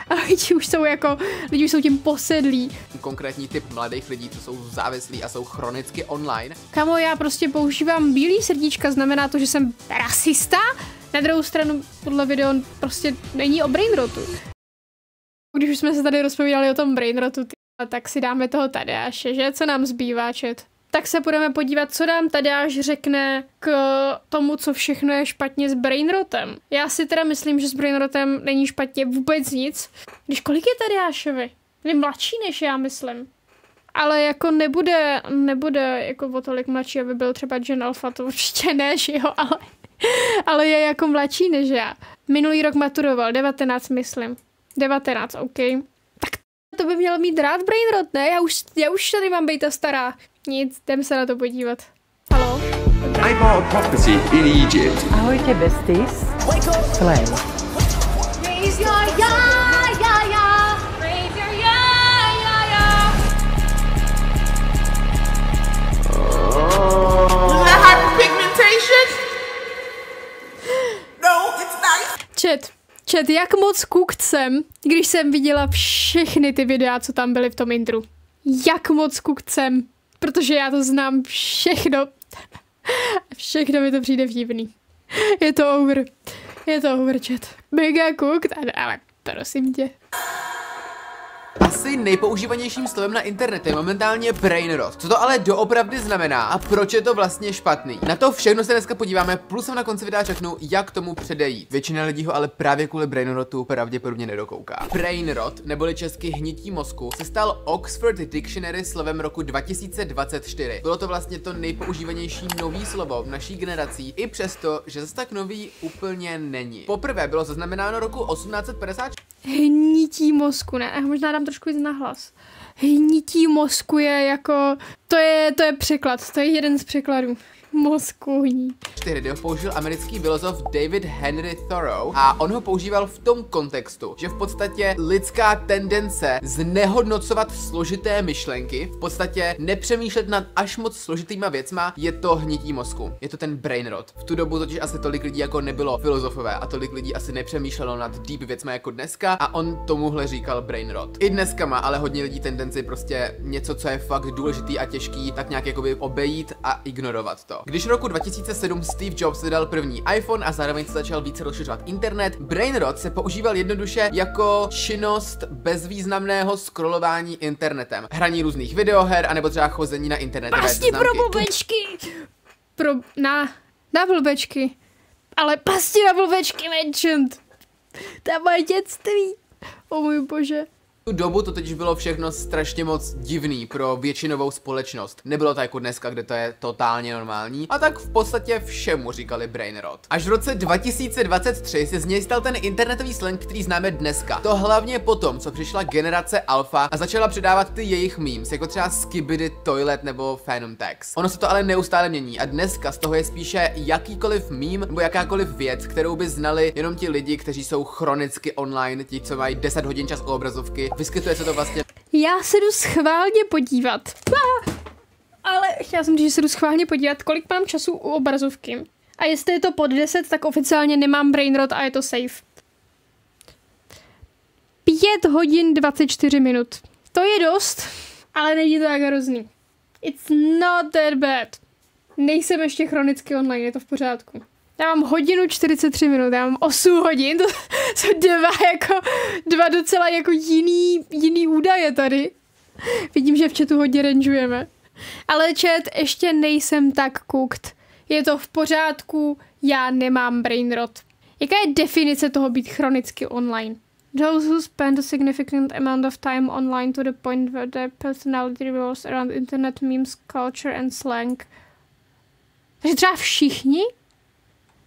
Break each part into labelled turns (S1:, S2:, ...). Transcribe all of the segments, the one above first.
S1: a lidi už jsou tím posedlí.
S2: Konkrétní typ mladých lidí, co jsou závislí a jsou chronicky online.
S1: Kamo, já prostě používám bílý srdíčka, znamená to, že jsem rasista? Na druhou stranu, podle video prostě není o brainrotu. Když už jsme se tady rozpovídali o tom brainrotu, tak si dáme toho Tadeáše, že? Co nám zbývá, čet? Tak se budeme podívat, co nám Tadeáš řekne k tomu, co všechno je špatně s brainrotem. Já si teda myslím, že s brainrotem není špatně vůbec nic. Když kolik je Tadeášovi? Je mladší než já, myslím. Ale jako nebude jako o tolik mladší, aby byl třeba Gen Alpha, to určitě ne, že jo, ale je jako mladší než já. Minulý rok maturoval, 19 myslím. 19, OK. Tak to by měl mít rád brainrot, ne? Já už tady mám být ta stará. Nic, jdem se na to podívat. Haló?
S3: I bought a property in Egypt.
S4: Ahojte besties. Play.
S1: Raise your ya. Raise your ya.
S5: Was that hyperpigmentation? No, it's nice.
S1: Chat, jak moc cooked jsem, když jsem viděla všechny ty videa, co tam byly v tom intru. Jak moc cooked jsem, protože já to znám všechno. Všechno mi to přijde vtipný. Je to over, chat. Mega cooked, ale prosím tě.
S2: Asi nejpoužívanějším slovem na internetu je momentálně brainrot. Co to ale doopravdy znamená a proč je to vlastně špatný? Na to všechno se dneska podíváme, plus vám na konci videa řeknu, jak tomu předejít. Většina lidí ho ale právě kvůli brainrotu pravděpodobně nedokouká. Brainrot, neboli česky hnětí mozku, se stal Oxford Dictionary slovem roku 2024. Bylo to vlastně to nejpoužívanější nový slovo v naší generací, i přesto, že zase tak nový úplně není. Poprvé bylo zaznamenáno roku 1850.
S1: Hnití mozku, ne? Možná dám trošku víc nahlas. Hnití mozku je jako... To je překlad, to je jeden z překladů. Mozku hní.
S2: 4 ho použil americký filozof David Henry Thoreau a on ho používal v tom kontextu, že v podstatě lidská tendence znehodnocovat složité myšlenky, v podstatě nepřemýšlet nad až moc složitýma věcma, je to hnití mozku. Je to ten brainrot. V tu dobu totiž asi tolik lidí jako nebylo filozofové a tolik lidí asi nepřemýšlelo nad deep věcma jako dneska a on tomuhle říkal brainrot. I dneska má ale hodně lidí tendenci prostě něco, co je fakt důležitý a těžký, tak nějak jakoby obejít a ignorovat to. Když roku 2007 Steve Jobs vydal první iPhone a zároveň se začal více rozšiřovat internet, brainrot se používal jednoduše jako činnost bezvýznamného scrollování internetem. Hraní různých videoher, anebo třeba chození na internetové
S1: pasti pro blbečky! Na blbečky. Ale pasti na blbečky mentioned. To je moje dětství. O můj bože.
S2: Tu dobu to totiž bylo všechno strašně moc divný pro většinovou společnost. Nebylo to jako dneska, kde to je totálně normální. A tak v podstatě všemu říkali brainrot. Až v roce 2023 se z něj stal ten internetový slang, který známe dneska. To hlavně potom, co přišla generace alfa a začala předávat ty jejich memes, jako třeba Skibidi Toilet nebo Phantom Tax. Ono se to ale neustále mění a dneska z toho je spíše jakýkoliv meme nebo jakákoliv věc, kterou by znali jenom ti lidi, kteří jsou chronicky online, ti, co mají 10 hodin čas u obrazovky. Vyskytuje se to vlastně.
S1: Já se jdu schválně podívat. Ale chtěla jsem říct, že se jdu schválně podívat, kolik mám času u obrazovky. A jestli je to pod 10, tak oficiálně nemám brainrot a je to safe. 5 hodin 24 minut. To je dost, ale není to tak hrozný. It's not that bad. Nejsem ještě chronicky online, je to v pořádku. Já mám 1:43, já mám 8 hodin, to jsou dva docela jako jiný údaje tady. Vidím, že v chatu hodně rangeujeme. Ale chat, ještě nejsem tak cooked. Je to v pořádku, já nemám brainrot. Jaká je definice toho být chronicky online? Those who spend a significant amount of time online to the point where their personality revolves around internet memes, culture and slang. Takže třeba všichni?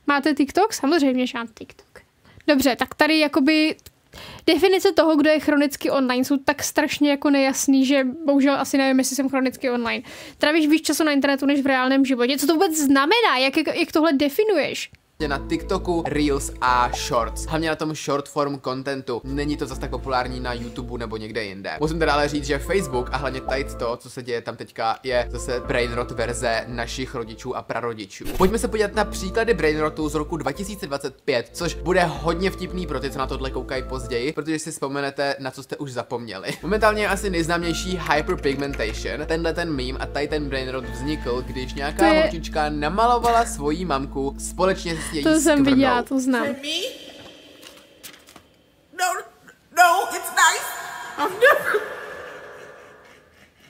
S1: Máte TikTok? Samozřejmě, že mám TikTok. Dobře, tak tady jakoby definice toho, kdo je chronicky online, jsou tak strašně jako nejasný, že bohužel asi nevím, jestli jsem chronicky online. Trávíš víc času na internetu než v reálném životě. Co to vůbec znamená? Jak tohle definuješ?
S2: na TikToku, Reels a Shorts. Hlavně na tom short form contentu. Není to zas tak populární na YouTube nebo někde jinde. Musím teda ale říct, že Facebook a hlavně tady to, co se děje tam teďka, je zase brainrot verze našich rodičů a prarodičů. Pojďme se podívat na příklady brainrotu z roku 2025, což bude hodně vtipný pro ty, co na tohle koukají později, protože si vzpomenete, na co jste už zapomněli. Momentálně je asi nejznámější hyperpigmentation. Tenhle ten meme a tady ten brainrot vznikl, když nějaká holčička namalovala svoji mamku společně s její
S1: To jsem viděla, to znám.
S5: No, it's nice. I've never.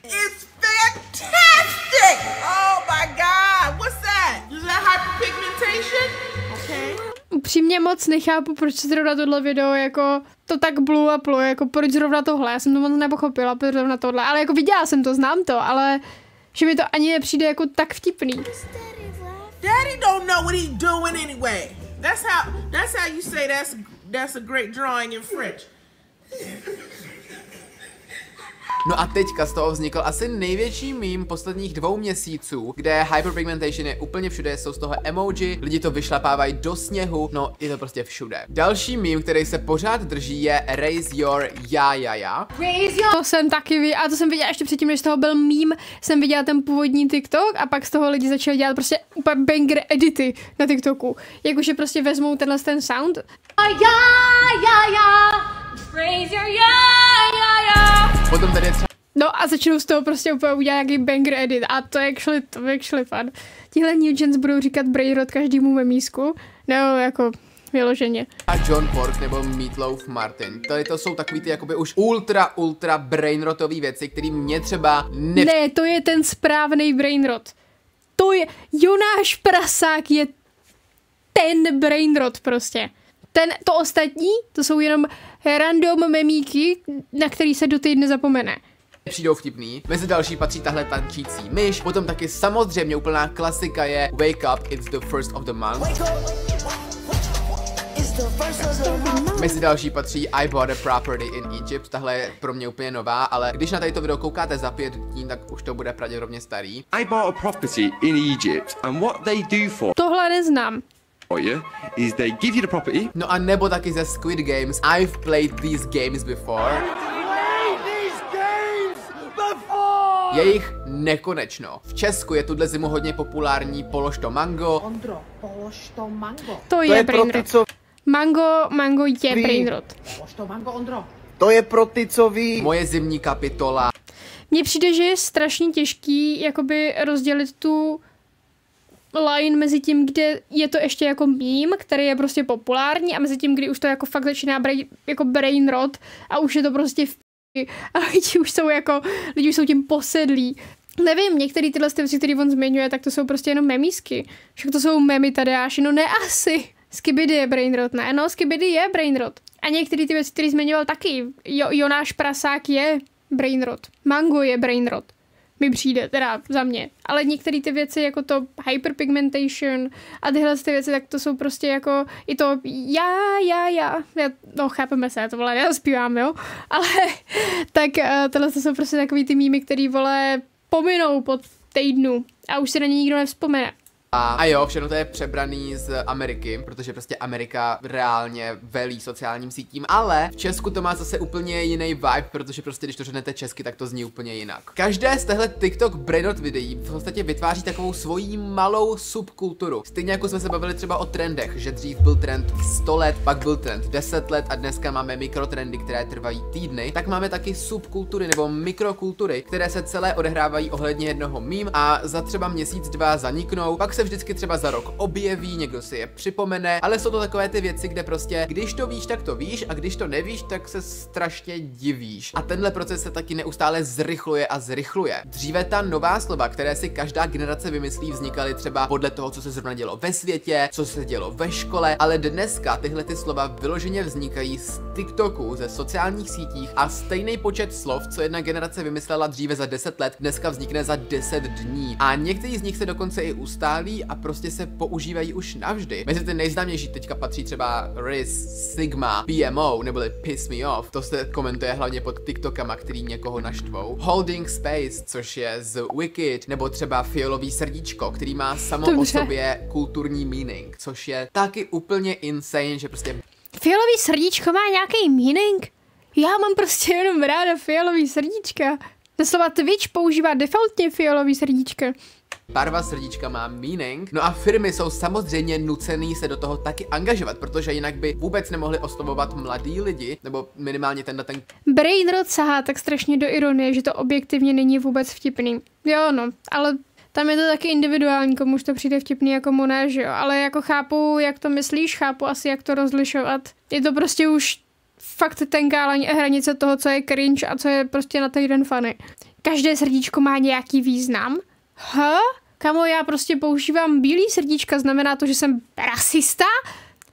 S5: It's fantastic. Oh my God, what's that? Is that hyperpigmentation? Okay.
S1: Upřímně moc nechápu, proč zrovna tohle video jako to tak blue a pluje, jako proč zrovna tohle, já jsem to moc nepochopila, proč zrovna tohle, ale jako viděla jsem to, znám to, ale že mi to ani nepřijde jako tak vtipný.
S5: Daddy don't know what he's doing anyway. That's how you say that's a great drawing in French.
S2: No a teďka z toho vznikl asi největší meme posledních 2 měsíců, kde hyperpigmentation je úplně všude, jsou z toho emoji, lidi to vyšlapávají do sněhu, no je to prostě všude. Další meme, který se pořád drží, je Raise Your Ya.
S1: To jsem taky viděla, a to jsem viděla ještě předtím, než z toho byl meme, jsem viděla ten původní TikTok a pak z toho lidi začali dělat prostě úplně banger edity na TikToku. Jakože prostě vezmou ten sound.
S6: Raise your ya.
S2: Potom tady je třeba
S1: No a začnou z toho prostě úplně udělat nějaký banger edit a to je actually fun. Tihle New Gens budou říkat brainrot každému memísku, nebo jako vyloženě.
S2: A John Pork nebo Meatloaf Martin. Tady to jsou takový ty jakoby už ultra brainrotový věci, který mě třeba
S1: Ne, to je ten správný brainrot. To je, Jonáš Prasák je ten brainrot prostě. To ostatní, to jsou jenom random memíky, na který se do týdne zapomene.
S2: Přijdou vtipný. Mezi další patří tahle tančící myš. Potom taky samozřejmě úplná klasika je Wake Up, It's the First of the Month. Mezi další patří I Bought a Property in Egypt. Tahle je pro mě úplně nová, ale když na tato video koukáte za 5 dní, tak už to bude pravděpodobně starý.
S3: I bought a property in Egypt and what they do for
S1: Tohle neznám.
S3: you is they give you the property.
S2: No a nebo taky ze Squid Games. I've played these games before. Je jich nekonečno. V Česku je tuhle zimu hodně populární Polož to mango.
S7: Ondro, polož to mango.
S1: To je brainrot. Mango je brainrot.
S7: Polož to mango, Ondro.
S8: To je pro ty, co ví.
S2: Moje zimní kapitola.
S1: Mně přijde, že je strašně těžký jakoby rozdělit tu line mezi tím, kde je to ještě jako meme, který je prostě populární a mezi tím, kdy už to jako fakt začíná jako brainrot a už je to prostě a lidi už jsou tím posedlí. Nevím, některé tyhle věci, které on zmiňuje, tak to jsou prostě jenom memísky. Však to jsou memy Tadeáši, no ne asi. Skibidi je brainrot, ne? No, Skibidi je brainrot. A některé ty věci, které zmiňoval taky. Jonáš Prasák je brainrot. Mango je brainrot. Mi přijde, teda za mě. Ale některé ty věci, jako to hyperpigmentation a tyhle ty věci, tak to jsou prostě jako i to no chápeme se, to vole, já zpívám, jo? Ale tak tohle jsou prostě takový ty mýmy, který, vole, pominou po týdnu a už si na ně nikdo nevzpomene.
S2: A jo, všechno to je přebraný z Ameriky, protože prostě Amerika reálně velí sociálním sítím, ale v Česku to má zase úplně jiný vibe, protože prostě když to řeknete česky, tak to zní úplně jinak. Každé z těchto TikTok brainrot videí v podstatě vytváří takovou svoji malou subkulturu. Stejně jako jsme se bavili třeba o trendech, že dřív byl trend 100 let, pak byl trend 10 let a dneska máme mikrotrendy, které trvají týdny, tak máme taky subkultury nebo mikrokultury, které se celé odehrávají ohledně jednoho meme a za třeba měsíc, 2 zaniknou, pak se vždycky třeba za rok objeví, někdo si je připomene, ale jsou to takové ty věci, kde prostě, když to víš, tak to víš a když to nevíš, tak se strašně divíš. A tenhle proces se taky neustále zrychluje a zrychluje. Dříve ta nová slova, které si každá generace vymyslí, vznikaly třeba podle toho, co se zrovna dělo ve světě, co se dělo ve škole, ale dneska tyhle ty slova vyloženě vznikají z TikToku, ze sociálních sítích a stejný počet slov, co jedna generace vymyslela dříve za 10 let, dneska vznikne za 10 dní. A některý z nich se dokonce i ustálí starý a prostě se používají už navždy. Mezi ty nejznámější teďka patří třeba Riz, Sigma, PMO neboli Piss Me Off. To se komentuje hlavně pod TikTokama, který někoho naštvou. Holding Space, což je z Wicked, nebo třeba fialový srdíčko, který má samo o sobě kulturní meaning, což je taky úplně insane, že prostě
S1: fialový srdíčko má nějaký meaning? Já mám prostě jenom ráda fialový srdíčka. Doslova Twitch používá defaultně fialový srdíčka.
S2: barva srdíčka má meaning, no a firmy jsou samozřejmě nucený se do toho taky angažovat, protože jinak by vůbec nemohli oslovovat mladý lidi, nebo minimálně ten
S1: Brainrot sahá tak strašně do ironie, že to objektivně není vůbec vtipný. Jo no, ale tam je to taky individuální, komuž to přijde vtipný a komu ne, že jo, ale jako chápu, jak to myslíš, chápu asi, jak to rozlišovat. Je to prostě už fakt tenká hranice toho, co je cringe a co je prostě na týden funny. Každé srdíčko má nějaký význam. Kamo, já prostě používám bílý srdíčka, znamená to, že jsem rasista?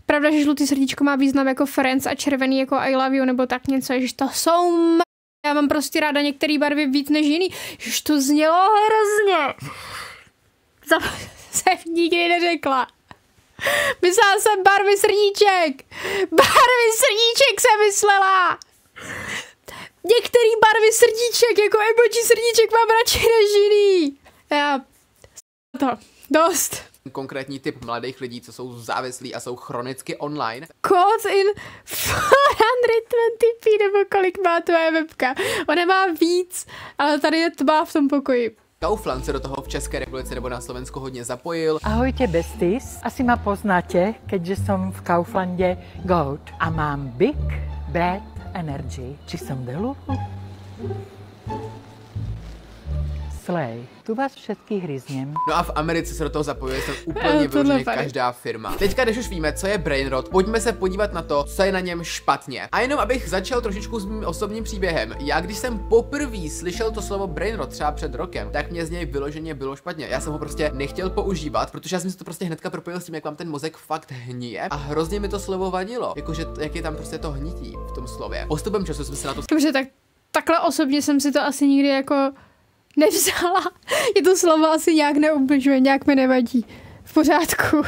S1: Pravda, že žlutý srdíčko má význam jako friends a červený jako I love you nebo tak něco, že to jsou já mám prostě ráda některé barvy víc než jiný. Že to znělo hrozně. Jsem nikdy neřekla. Myslela jsem barvy srdíček. Barvy srdíček jsem myslela. Některý barvy srdíček, jako emoji srdíček mám radši než jiný. Já to. Dost.
S2: Konkrétní typ mladých lidí, co jsou závislí a jsou chronicky online.
S1: Code in 420p, nebo kolik má tvoje webka. Ona má víc, ale tady je tma v tom pokoji.
S2: Kaufland se do toho v České republice nebo na Slovensku hodně zapojil.
S4: Ahojte besties, asi ma poznáte, keďže som v Kauflande Goat a mám Big Bad Energy. Či som delu? Slay. Tu vás všetkých hryznem.
S2: No a v Americe se do toho zapojuje úplně vyloženě každá firma. Teďka, když už víme, co je Brainrot, pojďme se podívat na to, co je na něm špatně. A jenom abych začal trošičku s mým osobním příběhem. Já když jsem poprvé slyšel to slovo Brainrot třeba před rokem, tak mě z něj vyloženě bylo špatně. Já jsem ho prostě nechtěl používat, protože já jsem si to prostě hnedka propojil s tím, jak vám ten mozek fakt hníje a hrozně mi to slovo vadilo. Jakože jak je tam prostě to hnití v tom slově. Postupem času jsem se na to
S1: Dobře, tak takhle osobně jsem si to asi nikdy jako nevzala. Je to slovo asi nějak neubližuje, nějak mi nevadí. V pořádku.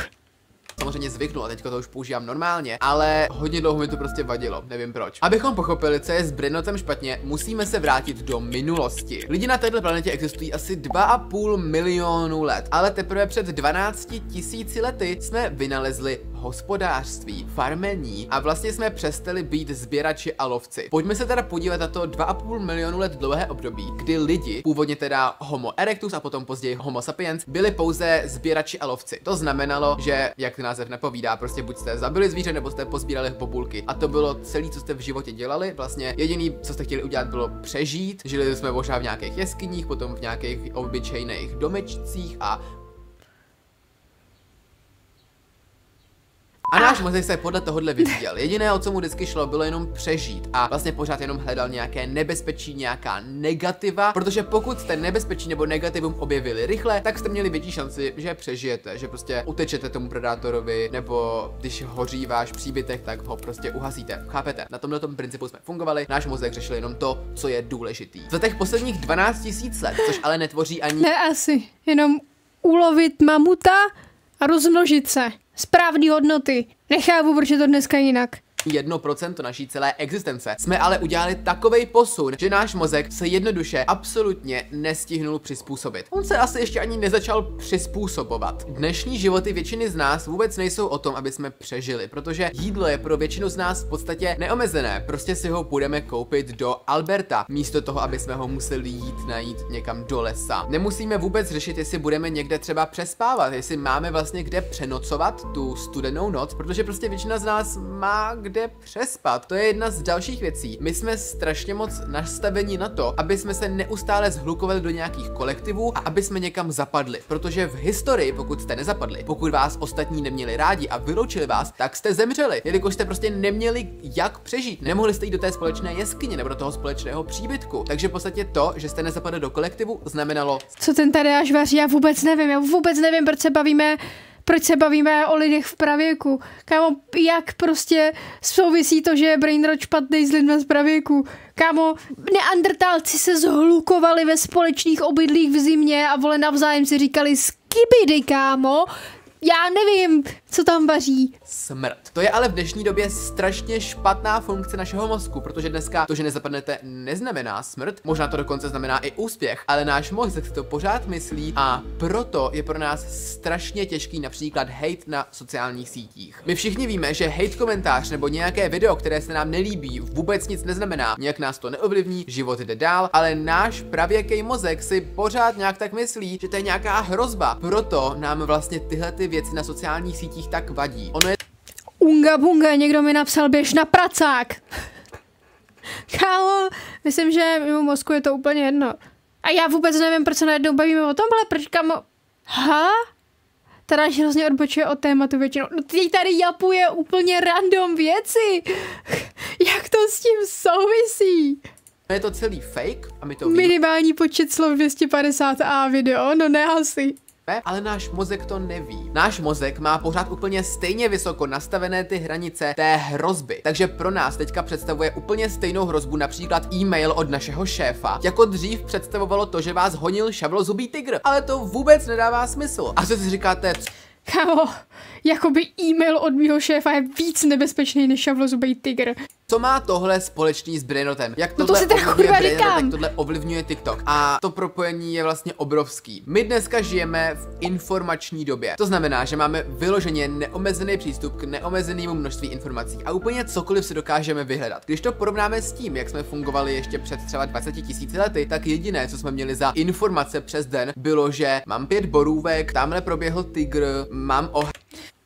S2: samozřejmě zvyknul a teďka to už používám normálně, ale hodně dlouho mi to prostě vadilo, nevím proč. Abychom pochopili, co je s Brainrotem špatně, musíme se vrátit do minulosti. Lidi na této planetě existují asi 2,5 milionu let, ale teprve před 12 000 lety jsme vynalezli hospodářství, farmení a vlastně jsme přestali být sběrači a lovci. Pojďme se teda podívat na to 2,5 milionu let dlouhé období, kdy lidi, původně teda Homo erectus a potom později Homo sapiens, byli pouze sběrači a lovci. To znamenalo, že, jak název napovídá, prostě buď jste zabili zvíře, nebo jste pozbírali bobulky. A to bylo celé, co jste v životě dělali. Vlastně jediný, co jste chtěli udělat, bylo přežít. Žili jsme možná v nějakých jeskyních, potom v nějakých obyčejných domečcích a náš mozek se podle tohohle vyvíjel. Jediné, o co mu vždycky šlo, bylo jenom přežít a vlastně pořád jenom hledal nějaké nebezpečí, nějaká negativa, protože pokud jste nebezpečí nebo negativum objevili rychle, tak jste měli větší šanci, že přežijete, že prostě utečete tomu predátorovi, nebo když hoří váš příbytek, tak ho prostě uhasíte. Chápete? Na tomhle principu jsme fungovali, náš mozek řešil jenom to, co je důležitý. Za těch posledních 12 000 let, což ale netvoří ani...
S1: Ne asi, jenom ulovit mamuta a rozmnožit se. Správný hodnoty. Nechápu, proč je to dneska jinak.
S2: 1% naší celé existence. Jsme ale udělali takovej posun, že náš mozek se jednoduše absolutně nestihnul přizpůsobit. On se asi ještě ani nezačal přizpůsobovat. Dnešní životy většiny z nás vůbec nejsou o tom, aby jsme přežili, protože jídlo je pro většinu z nás v podstatě neomezené. Prostě si ho budeme koupit do Alberta, místo toho, aby jsme ho museli najít někam do lesa. Nemusíme vůbec řešit, jestli budeme někde třeba přespávat, jestli máme vlastně kde přenocovat tu studenou noc, protože prostě většina z nás má kde přespat. To je jedna z dalších věcí. My jsme strašně moc nastaveni na to, aby jsme se neustále zhlukovali do nějakých kolektivů a aby jsme někam zapadli. Protože v historii, pokud jste nezapadli, pokud vás ostatní neměli rádi a vyloučili vás, tak jste zemřeli, jelikož jste prostě neměli jak přežít. Nemohli jste jít do té společné jeskyně nebo do toho společného příbytku. Takže v podstatě to, že jste nezapadli do kolektivu, znamenalo...
S1: Co ten Tadeáš vaří? Já vůbec nevím, proč se bavíme o lidech v pravěku. Kámo, jak prostě souvisí to, že je Brainrot špatný s lidmi z pravěku. Kámo, neandertálci se zhlukovali ve společných obydlích v zimě a vole navzájem si říkali kybidy, kámo. Já nevím, co tam vaří.
S2: Smrt. To je ale v dnešní době strašně špatná funkce našeho mozku, protože dneska to, že nezapadnete, neznamená smrt, možná to dokonce znamená i úspěch, ale náš mozek si to pořád myslí a proto je pro nás strašně těžký například hate na sociálních sítích. My všichni víme, že hate komentář nebo nějaké video, které se nám nelíbí, vůbec nic neznamená, nějak nás to neovlivní, život jde dál, ale náš pravěký mozek si pořád nějak tak myslí, že to je nějaká hrozba. Proto nám vlastně tyhle ty věci na sociálních sítích tak vadí. Ono je
S1: Unga bunga, někdo mi napsal, běž na pracák. Kámo, myslím, že mimo mozku je to úplně jedno. A já vůbec nevím, proč se najednou bavíme o tomhle, proč kámo... Teda hrozně odbočuje od tématu většinou. No teď tady japuje úplně random věci. Jak to s tím souvisí?
S2: je to celý fake a my to víme.
S1: Minimální počet slov 250a video, no ne asi.
S2: Ale náš mozek to neví. Náš mozek má pořád úplně stejně vysoko nastavené ty hranice té hrozby. Takže pro nás teďka představuje úplně stejnou hrozbu například e-mail od našeho šéfa, jako dřív představovalo to, že vás honil šavlozubý tygr. Ale to vůbec nedává smysl. A co si říkáte?
S1: Kámo, jakoby e-mail od mýho šéfa je víc nebezpečný než šavlozubý tygr.
S2: Co má tohle společný s brainrotem? Jak
S1: no to si teda kurva říkám.
S2: Jak tohle ovlivňuje TikTok? A to propojení je vlastně obrovský. My dneska žijeme v informační době. To znamená, že máme vyloženě neomezený přístup k neomezenému množství informací a úplně cokoliv si dokážeme vyhledat. Když to porovnáme s tím, jak jsme fungovali ještě před třeba 20 000 lety, tak jediné, co jsme měli za informace přes den, bylo, že mám 5 borůvek, tamhle proběhl tygr, mám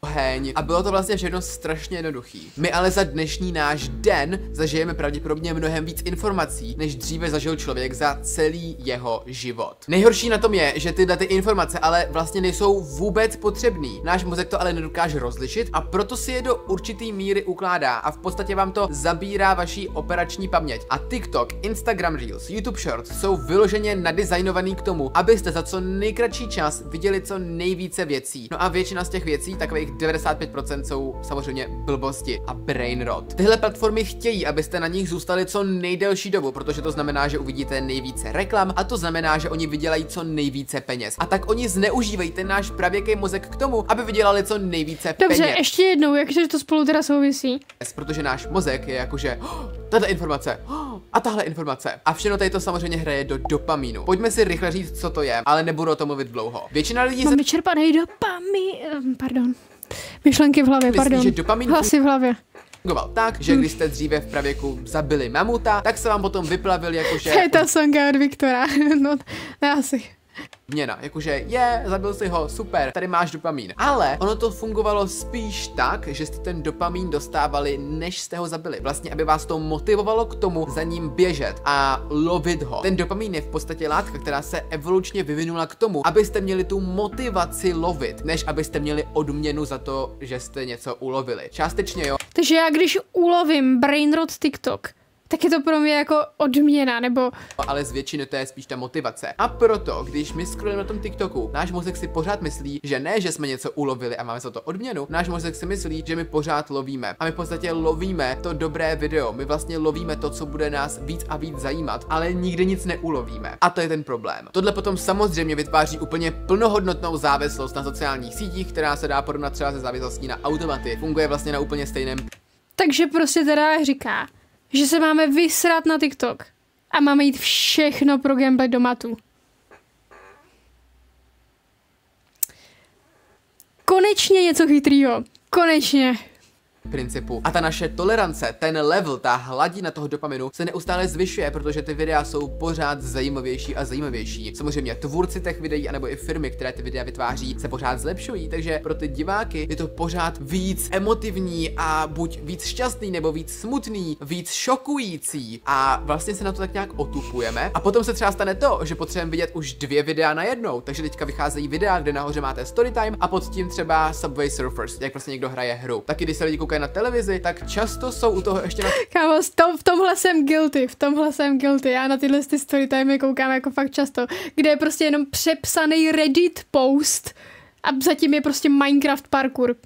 S2: oheň a bylo to vlastně všechno strašně jednoduchý. My ale za dnešní náš den zažijeme pravděpodobně mnohem víc informací, než dříve zažil člověk za celý jeho život. Nejhorší na tom je, že tyhle ty informace ale vlastně nejsou vůbec potřebný. Náš mozek to ale nedokáže rozlišit a proto si je do určitý míry ukládá a v podstatě vám to zabírá vaší operační paměť. A TikTok, Instagram Reels, YouTube Shorts jsou vyloženě nadizajnovaný k tomu, abyste za co nejkratší čas viděli co nejvíce věcí. No a většina z těch věcí, takových 95% jsou samozřejmě blbosti a brain rot. Tyhle platformy chtějí, abyste na nich zůstali co nejdelší dobu, protože to znamená, že uvidíte nejvíce reklam a to znamená, že oni vydělají co nejvíce peněz. A tak oni zneužívají ten náš pravěký mozek k tomu, aby vydělali co nejvíce peněz.
S1: Dobře, ještě jednou, jakže to spolu teda souvisí?
S2: Protože náš mozek je jakože tahle informace a tahle informace. A všechno tady to samozřejmě hraje do dopamínu. Pojďme si rychle říct, co to je, ale nebudu o tom mluvit dlouho. Většina lidí
S1: Mám vyčerpaný dopamin, pardon. Myšlenky v hlavě,
S2: myslí,
S1: pardon.
S2: Že dopamin
S1: hlasy v hlavě.
S2: Fungoval tak, že když jste dříve v pravěku zabili mamuta, tak se vám potom vyplavil jakože...
S1: To je ta songa od Viktora, no ne asi.
S2: Měna, jakože zabil si ho, super, tady máš dopamín. Ale ono to fungovalo spíš tak, že jste ten dopamín dostávali, než jste ho zabili. Vlastně, aby vás to motivovalo k tomu za ním běžet a lovit ho. Ten dopamín je v podstatě látka, která se evolučně vyvinula k tomu, abyste měli tu motivaci lovit, než abyste měli odměnu za to, že jste něco ulovili. Částečně jo.
S1: Takže já když ulovím brainrot TikTok, tak je to pro mě jako odměna, nebo...
S2: Ale z většiny to je spíš ta motivace. A proto, když my scrollujeme na tom TikToku, náš mozek si pořád myslí, že ne, že jsme něco ulovili a máme za to odměnu, náš mozek si myslí, že my pořád lovíme. A my v podstatě lovíme to dobré video, my vlastně lovíme to, co bude nás víc a víc zajímat, ale nikdy nic neulovíme. A to je ten problém. Tohle potom samozřejmě vytváří úplně plnohodnotnou závislost na sociálních sítích, která se dá porovnat třeba se závislostí na automaty. Funguje vlastně na úplně stejném.
S1: Takže prostě teda říká, že se máme vysrat na TikTok a máme jít všechno pro gameplay do matu. Konečně něco chytrýho. Konečně.
S2: Principu. A ta naše tolerance, ten level, ta hladina toho dopaminu se neustále zvyšuje, protože ty videa jsou pořád zajímavější a zajímavější. Samozřejmě tvůrci těch videí anebo i firmy, které ty videa vytváří, se pořád zlepšují, takže pro ty diváky je to pořád víc emotivní a buď víc šťastný nebo víc smutný, víc šokující a vlastně se na to tak nějak otupujeme. A potom se třeba stane to, že potřebujeme vidět už 2 videa najednou, takže teďka vycházejí videa, kde nahoře máte storytime a pod tím třeba Subway Surfers, jak prostě někdo hraje hru. Taky když se lidi koukají na televizi, tak často jsou u toho ještě na...
S1: Kámo, v tomhle jsem guilty, já na tyhle storytime koukám jako fakt často, kde je prostě jenom přepsaný Reddit post a zatím je prostě Minecraft parkour.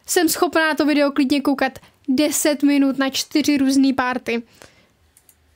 S1: Jsem schopná to video klidně koukat 10 minut na 4 různý party.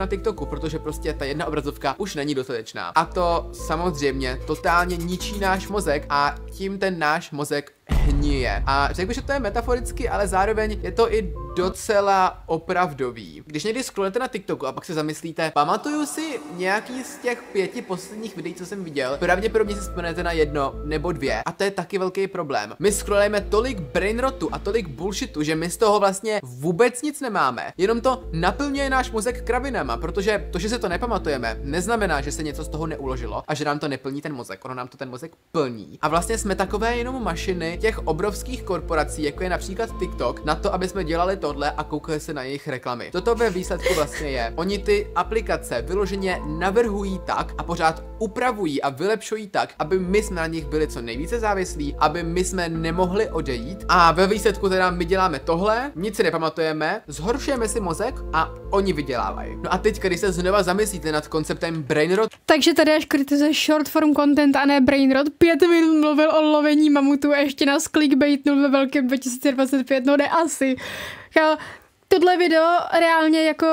S2: na TikToku, protože prostě ta jedna obrazovka už není dostatečná. A to samozřejmě totálně ničí náš mozek a tím ten náš mozek hníje. A řekl bych, že to je metaforicky, ale zároveň je to i docela opravdový. Když někdy scrollujete na TikToku a pak se zamyslíte, pamatuju si nějaký z těch 5 posledních videí, co jsem viděl, pravděpodobně si vzpomenete na 1 nebo 2 a to je taky velký problém. My scrollujeme tolik brainrotu a tolik bullshitu, že my z toho vlastně vůbec nic nemáme. Jenom to naplňuje náš mozek kravinama, protože to, že se to nepamatujeme, neznamená, že se něco z toho neuložilo a že nám to neplní ten mozek. Ono nám to ten mozek plní. A vlastně jsme takové jenom mašiny těch obrovských korporací, jako je například TikTok, na to, aby jsme dělali tohle a koukali se na jejich reklamy. Toto ve výsledku vlastně je. Oni ty aplikace vyloženě navrhují tak a pořád upravují a vylepšují tak, aby my jsme na nich byli co nejvíce závislí, aby my jsme nemohli odejít. A ve výsledku teda my děláme tohle, nic si nepamatujeme, zhoršujeme si mozek a oni vydělávají. No a teď, když se znova zamyslíte nad konceptem brainrot.
S1: Takže tady až kritizuje short form content a ne brainrot. 5 minut mluvil o lovení mamutu a ještě nás clickbaitnul ve velkém 2025, no ne asi. Tohle video reálně jako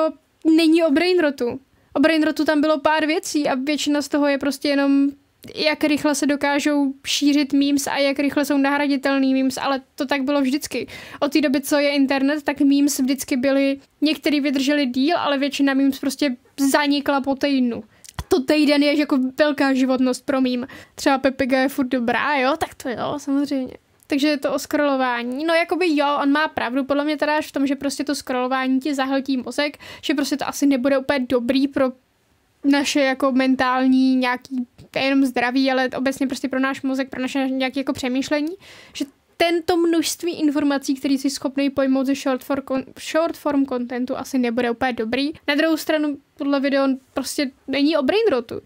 S1: není o brainrotu. O brainrotu tam bylo pár věcí a většina z toho je prostě jenom jak rychle se dokážou šířit memes a jak rychle jsou nahraditelný memes, ale to tak bylo vždycky. Od té doby, co je internet, tak memes vždycky byly, některý vydrželi díl, ale většina memes prostě zanikla po týdnu. To týden je jako velká životnost pro meme. Třeba Pepiga je furt dobrá, jo? Tak to jo, samozřejmě. Takže je to o scrollování. No jakoby jo, on má pravdu, podle mě teda až v tom, že prostě to scrollování ti zahltí mozek, že prostě to asi nebude úplně dobrý pro naše jako mentální nějaký, jenom zdraví, ale obecně prostě pro náš mozek, pro naše nějaké jako přemýšlení, že tento množství informací, který jsi schopný pojmout ze short form contentu, asi nebude úplně dobrý. Na druhou stranu, tohle video prostě není o brainrotu.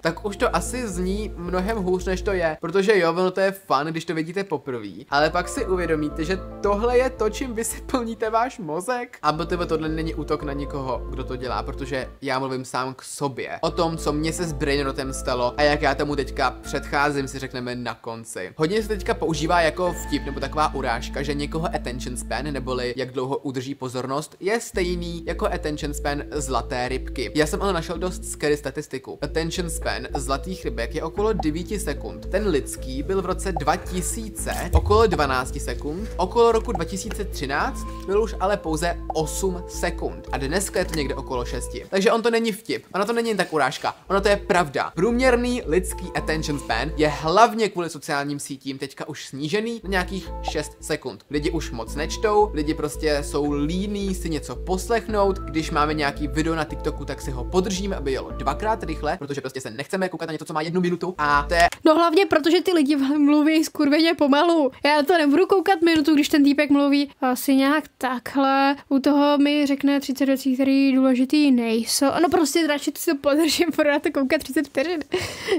S2: Tak už to asi zní mnohem hůř, než to je, protože jo, ono to je fun, když to vidíte poprvé, ale pak si uvědomíte, že tohle je to, čím vy si plníte váš mozek. A tohle není útok na nikoho, kdo to dělá, protože já mluvím sám k sobě. O tom, co mně se s brainrotem stalo a jak já tomu teďka předcházím, si řekneme na konci. Hodně se teďka používá jako vtip nebo taková urážka, že někoho attention span, neboli jak dlouho udrží pozornost, je stejný jako attention span zlaté rybky. Já jsem ale našel dost scary statistiku. Attention span zlatých rybek je okolo 9 sekund. Ten lidský byl v roce 2000 okolo 12 sekund, okolo roku 2013 byl už ale pouze 8 sekund a dneska je to někde okolo 6. Takže on to není vtip, ona to není jen tak urážka, ona to je pravda. Průměrný lidský attention span je hlavně kvůli sociálním sítím teďka už snížený na nějakých 6 sekund. Lidi už moc nečtou, lidi prostě jsou líní si něco poslechnout, když máme nějaký video na TikToku, tak si ho podržíme, aby jelo 2krát rychle, protože prostě se nechceme koukat na něco, co má 1 minutu a to je...
S1: No hlavně, protože ty lidi mluví skurveně pomalu. Já to nebudu koukat minutu, když ten týpek mluví asi nějak takhle. U toho mi řekne 30 věcí, které důležitý nejsou. No prostě radši si to podržím, pořád to koukat 30 vteřin.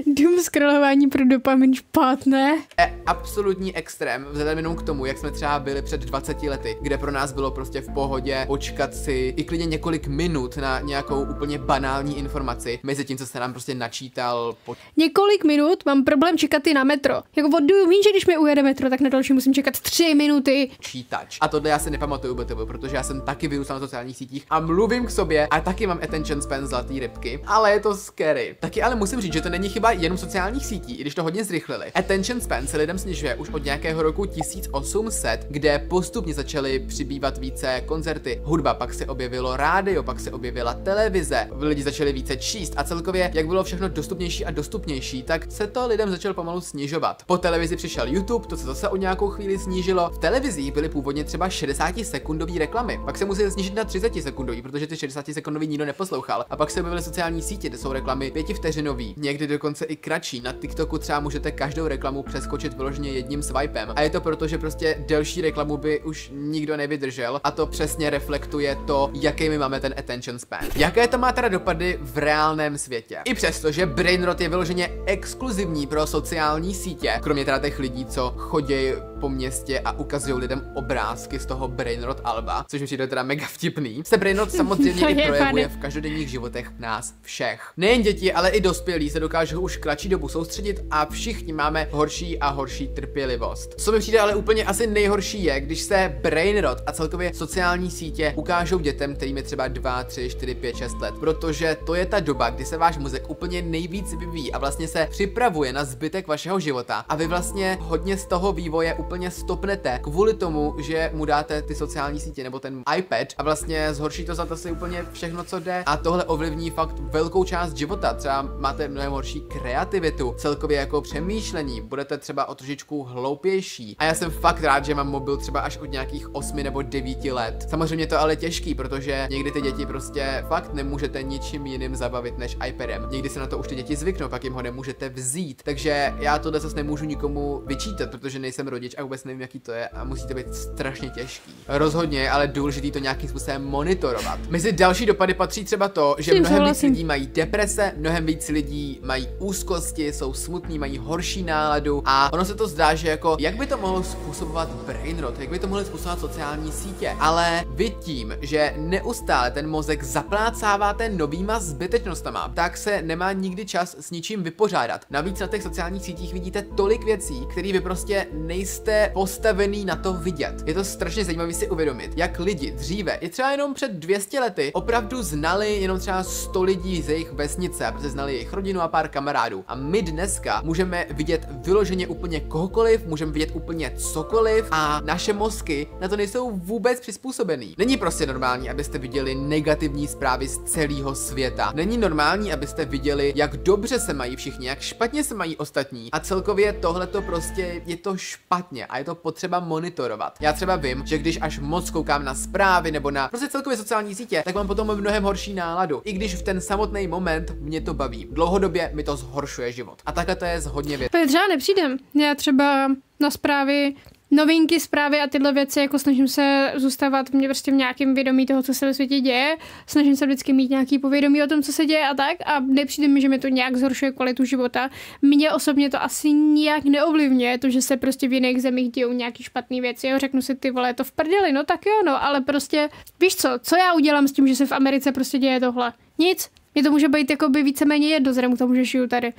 S1: Dům scrollování pro dopamin špatné.
S2: Je absolutní extrém, vzhledem jenom k tomu, jak jsme třeba byli před 20 lety, kde pro nás bylo prostě v pohodě počkat si i klidně několik minut na nějakou úplně banální informaci, mezi tím, co se nám prostě načítal.
S1: Několik minut mám problém čekat i na metro. Jako what do you mean, že když mi ujede metro, tak na další musím čekat 3 minuty.
S2: Čítač. A tohle já se nepamatuju, protože já jsem taky vyrůstal na sociálních sítích a mluvím k sobě a taky mám attention span zlatý rybky, ale je to scary. Taky ale musím říct, že to není chyba jenom sociálních sítí, i když to hodně zrychlili. Attention span se lidem snižuje už od nějakého roku 1800, kde postupně začaly přibývat více koncerty, hudba, pak se objevilo rádio, pak se objevila televize, lidi začali více číst a celkově, jak bylo všechno dostupnější a dostupnější, tak se to lidem začalo pomalu snižovat. Po televizi přišel YouTube, to se zase o nějakou chvíli snížilo. V televizích byly původně třeba 60-sekundové reklamy, pak se museli snížit na 30-sekundový, protože ty 60-sekundový nikdo neposlouchal. A pak se objevily sociální sítě, kde jsou reklamy 5vteřinový, někdy dokonce i kratší. Na TikToku třeba můžete každou reklamu přeskočit vyloženě jedním swipem. A je to proto, že prostě delší reklamu by už nikdo nevydržel a to přesně reflektuje to, jaký my máme ten attention span. Jaké to má teda dopady v reálném světě? I přesto, že brainrot je vyloženě exkluzivní pro sociální sítě, kromě teda těch lidí, co chodí po městě a ukazují lidem obrázky z toho Brainrot alba, což mi přijde teda mega vtipný, se Brainrot samozřejmě i projevuje v každodenních životech nás všech. Nejen děti, ale i dospělí se dokážou už kratší dobu soustředit a všichni máme horší a horší trpělivost. Co mi přijde ale úplně asi nejhorší je, když se Brainrot a celkově sociální sítě ukážou dětem, kterým je třeba 2, 3, 4, 5, 6 let, protože to je ta doba, kdy se váš mozek úplně nejvíc vyvíjí a vlastně se připravuje na zbytek vašeho života a vy vlastně hodně z toho vývoje úplně stopnete kvůli tomu, že mu dáte ty sociální sítě nebo ten iPad a vlastně zhorší to zase úplně všechno, co jde, a tohle ovlivní fakt velkou část života. Třeba máte mnohem horší kreativitu, celkově jako přemýšlení, budete třeba o trošičku hloupější. A já jsem fakt rád, že mám mobil třeba až od nějakých 8 nebo 9 let. Samozřejmě to ale těžký, protože někdy ty děti prostě fakt nemůžete ničím jiným zabavit než iPadem. Někdy se na to už ty děti zvyknou, pak jim ho nemůžete vzít. Takže já tohle zase nemůžu nikomu vyčítat, protože nejsem rodič a vůbec nevím, jaký to je a musí to být strašně těžký. Rozhodně, ale důležitý to nějakým způsobem monitorovat. Mezi další dopady patří třeba to, že mnohem víc lidí mají deprese, mnohem víc lidí mají úzkosti, jsou smutní, mají horší náladu a ono se to zdá, že jako jak by to mohlo způsobovat Brainrot, jak by to mohlo způsobovat sociální sítě, ale vy tím, že neustále ten mozek zaplácáváte novýma zbytečnostama, tak se nemá nikdy čas s ničím vypořádat. Navíc na těch sociálních sítích vidíte tolik věcí, které vy prostě nejste postavený na to vidět. Je to strašně zajímavé si uvědomit, jak lidi dříve, i třeba jenom před 200 lety, opravdu znali jenom třeba 100 lidí z jejich vesnice a protože znali jejich rodinu a pár kamarádů. A my dneska můžeme vidět vyloženě úplně kohokoliv, můžeme vidět úplně cokoliv a naše mozky na to nejsou vůbec přizpůsobený. Není prostě normální, abyste viděli negativní zprávy z celého světa. Není normální, abyste viděli, jak dobře se mají všichni, jak špatně se mají ostatní. A celkově tohleto prostě je to špatně a je to potřeba monitorovat. Já třeba vím, že když až moc koukám na zprávy nebo na prostě celkově sociální sítě, tak mám potom mnohem horší náladu. I když v ten samotný moment mě to baví. Dlouhodobě mi to zhoršuje život. A takhle to je z hodně věcí.
S1: To je třeba nepřijdem. Já třeba na zprávy, novinky, zprávy a tyhle věci, jako snažím se zůstávat mě prostě v nějakém vědomí toho, co se ve světě děje. Snažím se vždycky mít nějaký povědomí o tom, co se děje a tak, a nepřijde mi, že mi to nějak zhoršuje kvalitu života. Mně osobně to asi nijak neovlivňuje, to, že se prostě v jiných zemích dějou nějaký špatné věci. Jo, řeknu si, ty vole, je to v prdeli, no tak jo, no, ale prostě víš co já udělám s tím, že se v Americe prostě děje tohle? Nic. Mně to může být jakoby víceméně jedno, vzhledem k tomu, že žiju tady.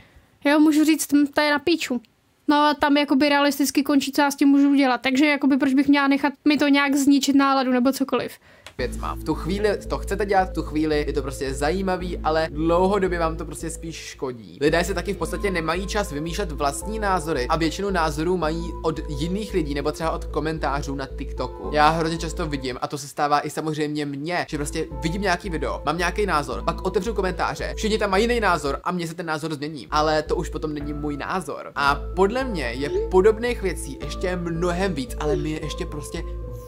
S1: Jo, můžu říct, to je na píču. No a tam jakoby realisticky končí, co já s tím můžu udělat. Takže jakoby proč bych měla nechat mi to nějak zničit náladu nebo cokoliv.
S2: Věcma. V tu chvíli to chcete dělat, v tu chvíli je to prostě zajímavý, ale dlouhodobě vám to prostě spíš škodí. Lidé se taky v podstatě nemají čas vymýšlet vlastní názory a většinu názorů mají od jiných lidí nebo třeba od komentářů na TikToku. Já hrozně často vidím, a to se stává i samozřejmě mně, že prostě vidím nějaký video, mám nějaký názor, pak otevřu komentáře, všichni tam mají jiný názor a mně se ten názor změní, ale to už potom není můj názor. A podle mě je podobných věcí ještě mnohem víc, ale my je ještě prostě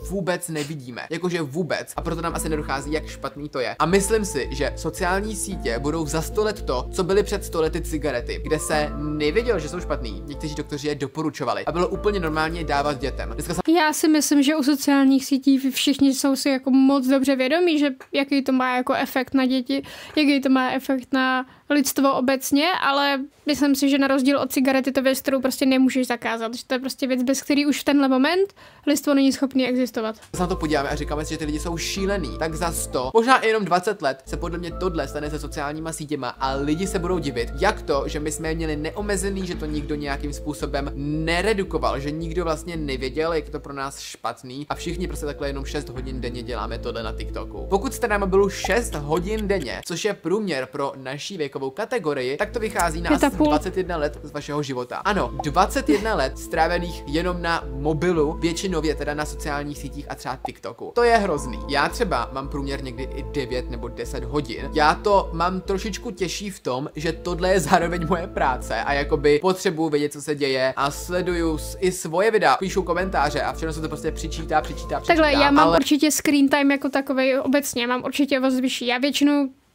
S2: vůbec nevidíme, jakože vůbec, a proto nám asi nedochází, jak špatný to je. A myslím si, že sociální sítě budou za 100 let to, co byly před 100 lety cigarety, kde se nevědělo, že jsou špatný. Někteří doktoři je doporučovali a bylo úplně normálně dávat dětem.
S1: Já si myslím, že u sociálních sítí všichni jsou si jako moc dobře vědomí, že jaký to má jako efekt na děti, jaký to má efekt na lidstvo obecně, ale myslím si, že na rozdíl od cigarety to věc, kterou prostě nemůžeš zakázat, že to je prostě věc, bez který už v tenhle moment lidstvo není schopný existovat.
S2: Se na to podíváme a říkáme si, že ty lidi jsou šílený, tak za 100, možná i jenom 20 let se podle mě tohle stane se sociálníma sítěma a lidi se budou divit, jak to, že my jsme je měli neomezený, že to nikdo nějakým způsobem neredukoval, že nikdo vlastně nevěděl, jak to pro nás špatný a všichni prostě takhle jenom 6 hodin denně děláme tohle na TikToku. Pokud jste na mobilu 6 hodin denně, což je průměr pro naší věkovou kategorii, tak to vychází na asi 21 let z vašeho života. Ano, 21 let strávených jenom na mobilu, většinově teda na sociálních sítích a třeba TikToku. To je hrozný. Já třeba mám průměr někdy i 9 nebo 10 hodin. Já to mám trošičku těžší v tom, že tohle je zároveň moje práce a jakoby potřebuji vědět, co se děje a sleduju i svoje videa, píšu komentáře a všechno se to prostě přičítá.
S1: Takhle, já mám určitě screen time jako takovej obecně, mám určitě o vyšší. Já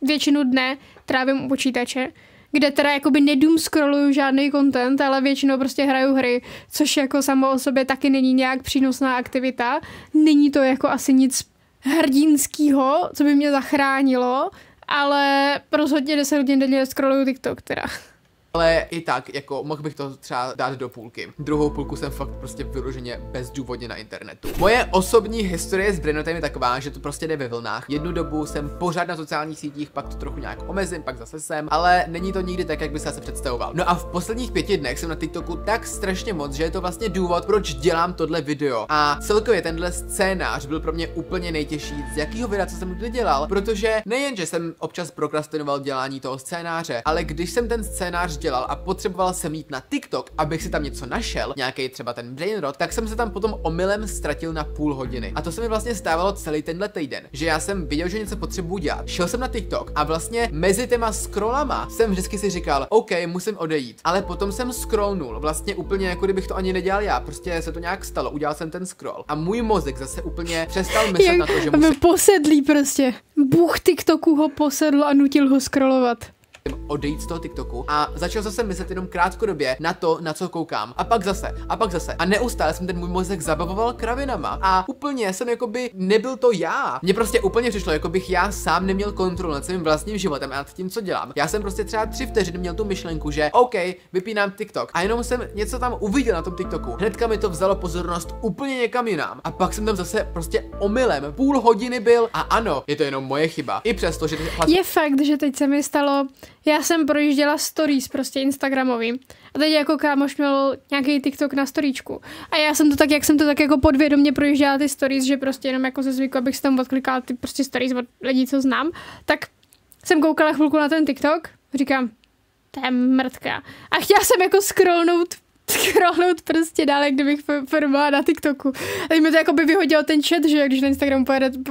S1: většinu dne trávím u počítače, kde teda jakoby nedoom scrolluju žádný content, ale většinou prostě hraju hry, což jako samo o sobě taky není nějak přínosná aktivita. Není to jako asi nic hrdinského, co by mě zachránilo, ale rozhodně 10 hodin denně scrolluju TikTok teda.
S2: Ale i tak, jako mohl bych to třeba dát do půlky. Druhou půlku jsem fakt prostě vyloženě bezdůvodně na internetu. Moje osobní historie s brainrotem je taková, že to prostě jde ve vlnách. Jednu dobu jsem pořád na sociálních sítích, pak to trochu nějak omezím, pak zase jsem, ale není to nikdy tak, jak by se asi představoval. No a v posledních 5 dnech jsem na TikToku tak strašně moc, že je to vlastně důvod, proč dělám tohle video. A celkově tenhle scénář byl pro mě úplně nejtěžší z jakého videa, co jsem kdy dělal, protože nejen, že jsem občas prokrastinoval dělání toho scénáře, ale když jsem ten scénář dělal a potřeboval jsem jít na TikTok, abych si tam něco našel, nějaký třeba ten brainrot, tak jsem se tam potom omylem ztratil na půl hodiny. A to se mi vlastně stávalo celý tenhle týden, že já jsem viděl, že něco potřebuji dělat. Šel jsem na TikTok a vlastně mezi těma scrollama jsem vždycky si říkal, OK, musím odejít. Ale potom jsem scrollnul, vlastně úplně jako kdybych to ani nedělal já, prostě se to nějak stalo, udělal jsem ten scroll a můj mozek zase úplně přestal myslet na to, že musím
S1: posedlý prostě. Bůh TikToku ho posedl a nutil ho scrollovat.
S2: odejít z toho TikToku a začal zase myslet jenom krátkodobě na to, na co koukám. A pak zase. A neustále jsem ten můj mozek zabavoval kravinama a úplně jsem jakoby nebyl to já. Mně prostě úplně přišlo, jako bych já sám neměl kontrolu nad svým vlastním životem a nad tím, co dělám. Já jsem prostě třeba 3 vteřiny měl tu myšlenku, že OK, vypínám TikTok a jenom jsem něco tam uviděl na tom TikToku. Hnedka mi to vzalo pozornost úplně někam jinam. A pak jsem tam zase prostě omylem půl hodiny byl a ano, je to jenom moje chyba. I přesto, že
S1: je fakt, že teď se mi stalo, já jsem projížděla stories prostě instagramový a teď jako kámoš měl nějaký TikTok na storíčku a já jsem to tak, jak jsem to tak jako podvědomě projížděla ty stories, že prostě jenom jako ze zvyku, abych si tam odklikala ty prostě stories od lidí, co znám, tak jsem koukala chvilku na ten TikTok, říkám, to je mrtka. A chtěla jsem jako scrollnout prostě dál, jak kdybych byla na TikToku. A teď mi to jako by vyhodil ten chat, že když na Instagramu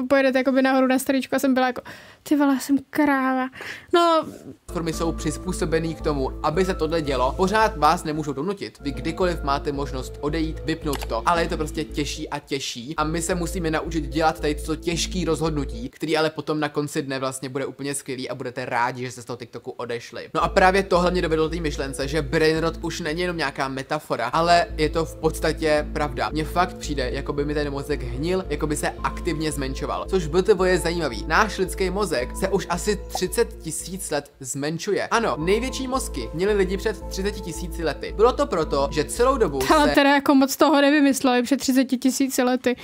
S1: pojedete jakoby nahoru na storíčku a jsem byla jako, ty vole, jsem kráva. No.
S2: Platformy jsou přizpůsobený k tomu, aby se tohle dělo. Pořád vás nemůžou donutit. Vy kdykoliv máte možnost odejít, vypnout to, ale je to prostě těžší a těžší a my se musíme naučit dělat tady to těžký rozhodnutí, který ale potom na konci dne vlastně bude úplně skvělý a budete rádi, že jste z toho TikToku odešli. No a právě tohle mě dovedlo té myšlence, že brainrot už není jenom nějaká metafora, ale je to v podstatě pravda. Mně fakt přijde, jako by mi ten mozek hnil, jako by se aktivně zmenšoval. Což BTV je zajímavý. Náš lidský mozek se už asi 30 000 let zmenšuje. Ano, největší mozky měli lidi před 30 000 lety. Bylo to proto, že celou dobu
S1: ale teda jako moc toho nevymysleli před 30 000 lety.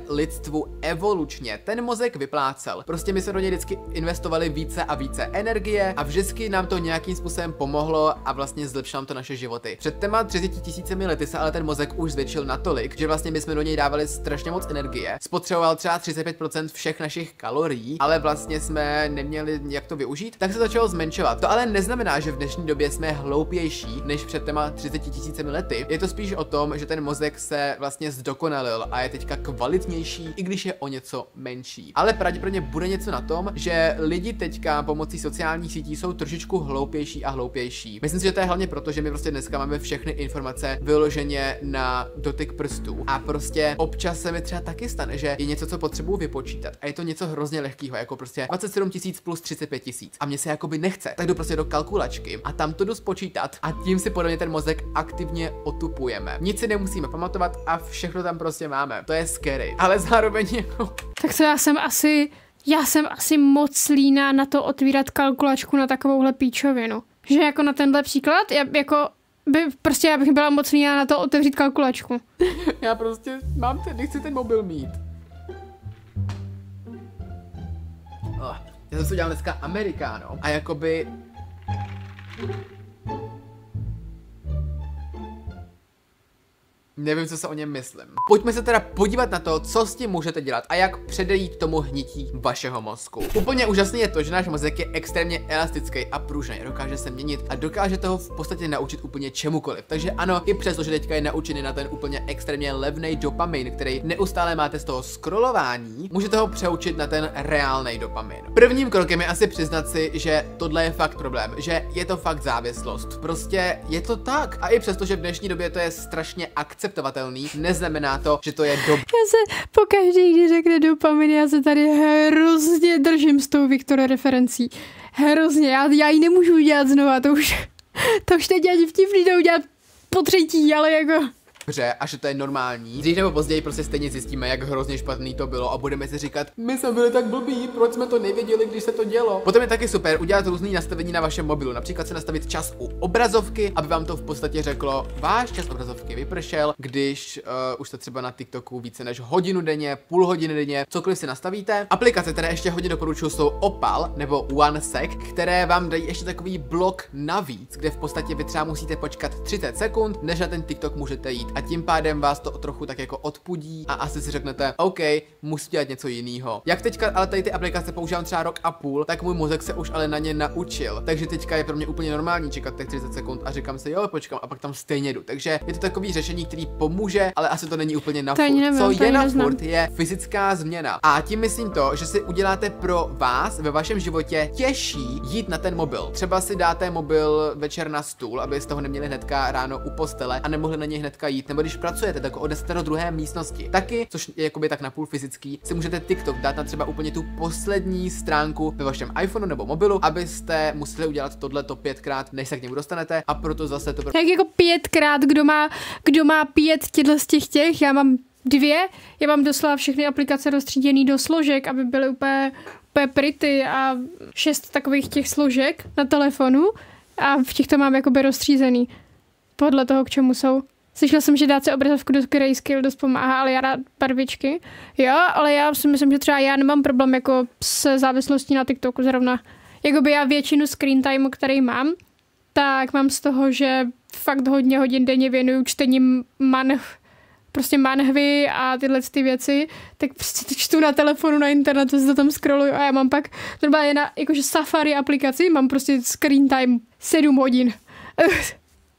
S2: Lidstvu evolučně ten mozek vyplácel. Prostě my se do něj vždycky investovali více a více energie a vždycky nám to nějakým způsobem pomohlo a vlastně zlepšilo nám to naše životy. Před těma 30 000 lety se ale ten mozek už zvětšil natolik, že vlastně my jsme do něj dávali strašně moc energie. Spotřeboval třeba 35% všech našich kalorií, ale vlastně jsme neměli jak to využít, tak se začalo zmenšovat. To ale neznamená, že v dnešní době jsme hloupější než před těma 30 000 lety. Je to spíš o tom, že ten mozek se vlastně zdokonalil a je teďka kvalitnější, i když je o něco menší. Ale pravděpodobně bude něco na tom, že lidi teďka pomocí sociálních sítí jsou trošičku hloupější a hloupější. Myslím si, že to je hlavně proto, že my prostě dneska máme všechny informace vyloženě na dotyk prstů. A prostě občas se mi třeba taky stane, že je něco, co potřebuji vypočítat. A je to něco hrozně lehkého, jako prostě 27 000 plus 35 000. A mně se jakoby nechce. Tak jdu prostě do kalkulačky a tam to jdu spočítat. A tím si podobně ten mozek aktivně otupujeme. Nic si nemusíme pamatovat a všechno tam prostě máme. To je scary. Ale zároveň jako...
S1: Tak to já jsem asi moc líná na to otvírat kalkulačku na takovouhle píčovinu. Že jako na tenhle příklad, já bych byla moc líná na to otevřít kalkulačku.
S2: Já prostě nechci ten mobil mít. Já jsem si udělal dneska amerikáno a jakoby... Nevím, co se o něm myslím. Pojďme se teda podívat na to, co s tím můžete dělat a jak předejít tomu hnití vašeho mozku. Úplně úžasné je to, že náš mozek je extrémně elastický a pružný, dokáže se měnit a dokáže toho v podstatě naučit úplně čemukoliv. Takže ano, i přesto, že teďka je naučený na ten úplně extrémně levný dopamin, který neustále máte z toho scrollování, můžete ho přeučit na ten reálný dopamin. Prvním krokem je asi přiznat si, že tohle je fakt problém, že je to fakt závislost. Prostě je to tak. A i přesto, že v dnešní době to je strašně akceptovatelný, neznamená to, že to je dobré.
S1: Já se pokaždé, když řekne dopamin, já se tady hrozně držím s tou Viktor referencí. Hrozně, já ji nemůžu udělat znova, to už teď ani vtipný to udělat po třetí, ale jako...
S2: hře a že to je normální. Dřív nebo později prostě stejně zjistíme, jak hrozně špatný to bylo a budeme si říkat, my jsme byli tak blbí, proč jsme to nevěděli, když se to dělo. Potom je taky super udělat různý nastavení na vašem mobilu, například si nastavit čas u obrazovky, aby vám to v podstatě řeklo, váš čas obrazovky vypršel, když už jste třeba na TikToku více než hodinu denně, půl hodiny denně, cokoliv si nastavíte. Aplikace, které ještě hodně doporučuju, jsou Opal nebo OneSec, které vám dají ještě takový blok navíc, kde v podstatě vy třeba musíte počkat 30 sekund, než na ten TikTok můžete jít a tím pádem vás to trochu tak jako odpudí a asi si řeknete, OK, musím dělat něco jiného. Jak teďka ale tady ty aplikace používám třeba rok a půl, tak můj mozek se už ale na ně naučil. Takže teďka je pro mě úplně normální čekat těch 30 sekund a říkám si, jo, počkám a pak tam stejně jdu. Takže je to takový řešení, který pomůže, ale asi to není úplně na furt. Co je na furt, je fyzická změna. A tím myslím to, že si uděláte pro vás ve vašem životě těžší jít na ten mobil. Třeba si dáte mobil večer na stůl, abyste ho neměli hnedka ráno u postele a nemohli na něj hnedka jít. Nebo když pracujete, tak odnesete do druhé místnosti. Taky, což je jakoby tak napůl fyzický, si můžete TikTok dát na třeba úplně tu poslední stránku ve vašem iPhoneu nebo mobilu, abyste museli udělat tohleto 5krát, než se k němu dostanete, a proto zase to.
S1: Tak jako 5krát, kdo má 5 těch, já mám 2, já mám doslova všechny aplikace rozstříděný do složek, aby byly úplně pretty a 6 takových těch složek na telefonu a v těchto mám jakoby rozstřízený podle toho, k čemu jsou. Slyšela jsem, že dát si obrazovku do grayscale dost pomáhá, ale já rád barvičky. Jo, ale já si myslím, že třeba já nemám problém jako s závislostí na TikToku zrovna. Jakoby já většinu screen timeu, který mám, tak mám z toho, že fakt hodně hodin denně věnuju čtení manhvy a tyhle ty věci, tak prostě to čtu na telefonu, na internetu, se to tam scrolluju a já mám pak normálně na jakože Safari aplikaci, mám prostě screen time 7 hodin.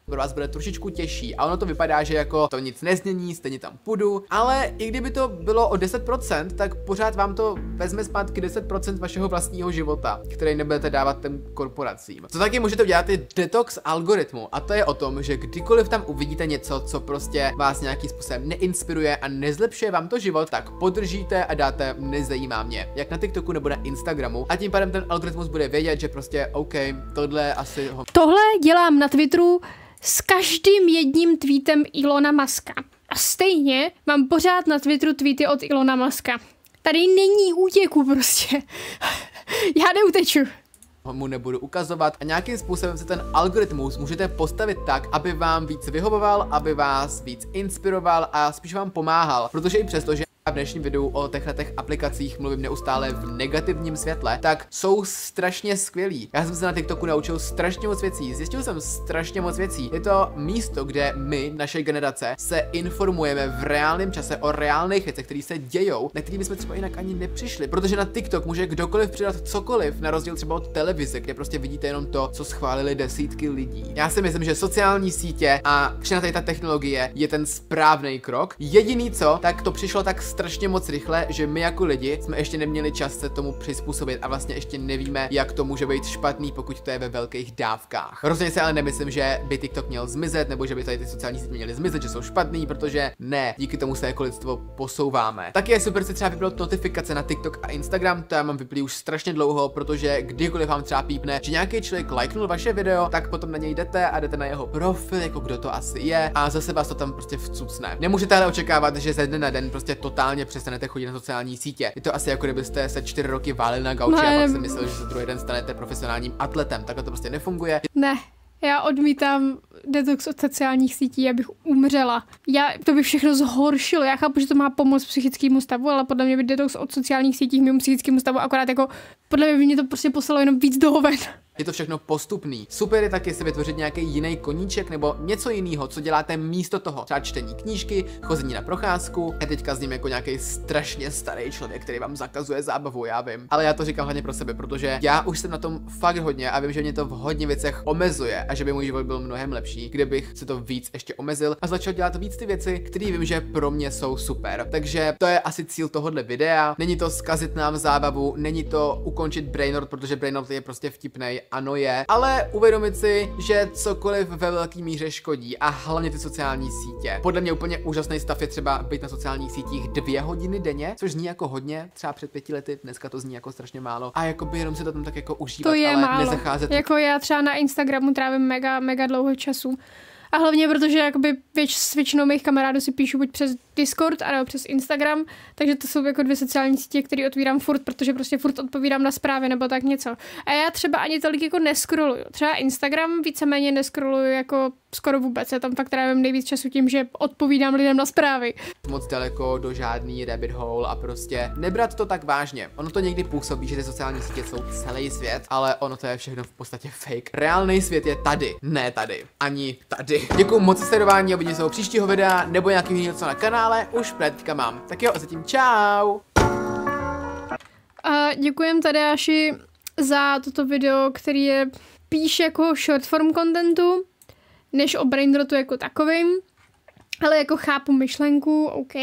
S2: Pro vás bude trošičku těžší a ono to vypadá, že jako to nic nezmění, stejně tam půjdu, ale i kdyby to bylo o 10%, tak pořád vám to vezme zpátky 10% vašeho vlastního života, který nebudete dávat těm korporacím. Co taky můžete udělat je detox algoritmu a to je o tom, že kdykoliv tam uvidíte něco, co prostě vás nějakým způsobem neinspiruje a nezlepšuje vám to život, tak podržíte a dáte nezajímá mě, jak na TikToku nebo na Instagramu a tím pádem ten algoritmus bude vědět, že prostě OK, tohle asi ho...
S1: Tohle dělám na Twitteru s každým jedním tweetem Elona Muska. A stejně mám pořád na Twitteru tweety od Elona Muska. Tady není útěku prostě. Já neuteču.
S2: Mu nebudu ukazovat a nějakým způsobem si ten algoritmus můžete postavit tak, aby vám víc vyhovoval, aby vás víc inspiroval a spíš vám pomáhal, protože i přesto, že v dnešním videu o těchto aplikacích mluvím neustále v negativním světle, tak jsou strašně skvělí. Já jsem se na TikToku naučil strašně moc věcí, zjistil jsem strašně moc věcí. Je to místo, kde my, naše generace, se informujeme v reálném čase o reálných věcech, které se dějou, na kterými jsme třeba jinak ani nepřišli, protože na TikTok může kdokoliv přidat cokoliv, na rozdíl třeba od televize, kde prostě vidíte jenom to, co schválili desítky lidí. Já si myslím, že sociální sítě a všechna tady ta technologie je ten správný krok. Jediný co, tak to přišlo tak strašně moc rychle, že my jako lidi jsme ještě neměli čas se tomu přizpůsobit a vlastně ještě nevíme, jak to může být špatný, pokud to je ve velkých dávkách. Rozhodně si ale nemyslím, že by TikTok měl zmizet, nebo že by tady ty sociální sítě měly zmizet, že jsou špatný, protože ne, díky tomu se jako lidstvo posouváme. Taky je super si třeba vypnout notifikace na TikTok a Instagram, to já mám vyplý už strašně dlouho, protože kdykoliv vám třeba pípne, že nějaký člověk lajknul vaše video, tak potom na něj jdete a jdete na jeho profil, jako kdo to asi je, a zase vás to tam prostě vcucne. Nemůžete ale očekávat, že ze dne na den prostě totálně přestanete chodit na sociální sítě. Je to asi jako kdybyste se 4 roky válili na gauči a pak si mysleli, že se druhý den stanete profesionálním atletem. Takhle to prostě nefunguje.
S1: Ne. Já odmítám detox od sociálních sítí, abych umřela. To by všechno zhoršilo. Já chápu, že to má pomoct psychickému stavu, ale podle mě by detox od sociálních sítí mimo psychickému stavu akorát jako, podle mě by mě to prostě poslalo jenom víc do hoven.
S2: Je to všechno postupný. Super je taky si vytvořit nějaký jiný koníček nebo něco jiného, co děláte místo toho. Třeba čtení knížky, chození na procházku. Já teďka zním jako nějaký strašně starý člověk, který vám zakazuje zábavu, já vím. Ale já to říkám hlavně pro sebe, protože já už jsem na tom fakt hodně a vím, že mě to v hodně věcech omezuje a že by můj život byl mnohem lepší, kdybych si to víc ještě omezil a začal dělat víc ty věci, které vím, že pro mě jsou super. Takže to je asi cíl tohohle videa. Není to zkazit nám zábavu, není to ukončit brainrot, protože brainrot je prostě vtipnej. Ano je, ale uvědomit si, že cokoliv ve velké míře škodí a hlavně ty sociální sítě. Podle mě úplně úžasný stav je třeba být na sociálních sítích 2 hodiny denně, což zní jako hodně, třeba před 5 lety, dneska to zní jako strašně málo a jakoby jenom si to tam tak jako užívat,
S1: to je
S2: ale
S1: málo.
S2: nezacházet.
S1: Jako já třeba na Instagramu trávím mega dlouho času A hlavně protože jakoby většinou mých kamarádů si píšu buď přes Discord, anebo přes Instagram, takže to jsou jako 2 sociální sítě, které otvírám furt, protože prostě furt odpovídám na zprávy nebo tak něco. A já třeba ani tolik jako neskroluju. Třeba Instagram víceméně neskroluju jako skoro vůbec. Já tam fakt trávím nejvíc času tím, že odpovídám lidem na zprávy.
S2: Moc daleko do žádný rabbit hole a prostě nebrat to tak vážně. Ono to někdy působí, že ty sociální sítě jsou celý svět, ale ono to je všechno v podstatě fake. Reálný svět je tady, ne tady, ani tady. Děkuju moc za sledování, uvidíme se u příštího videa nebo nějakého něco na kanále, už teďka mám. Tak jo, a zatím čau.
S1: A děkujem Tadeáši za toto video, který je píš jako short form contentu, než o brainrotu jako takovým, ale jako chápu myšlenku, OK.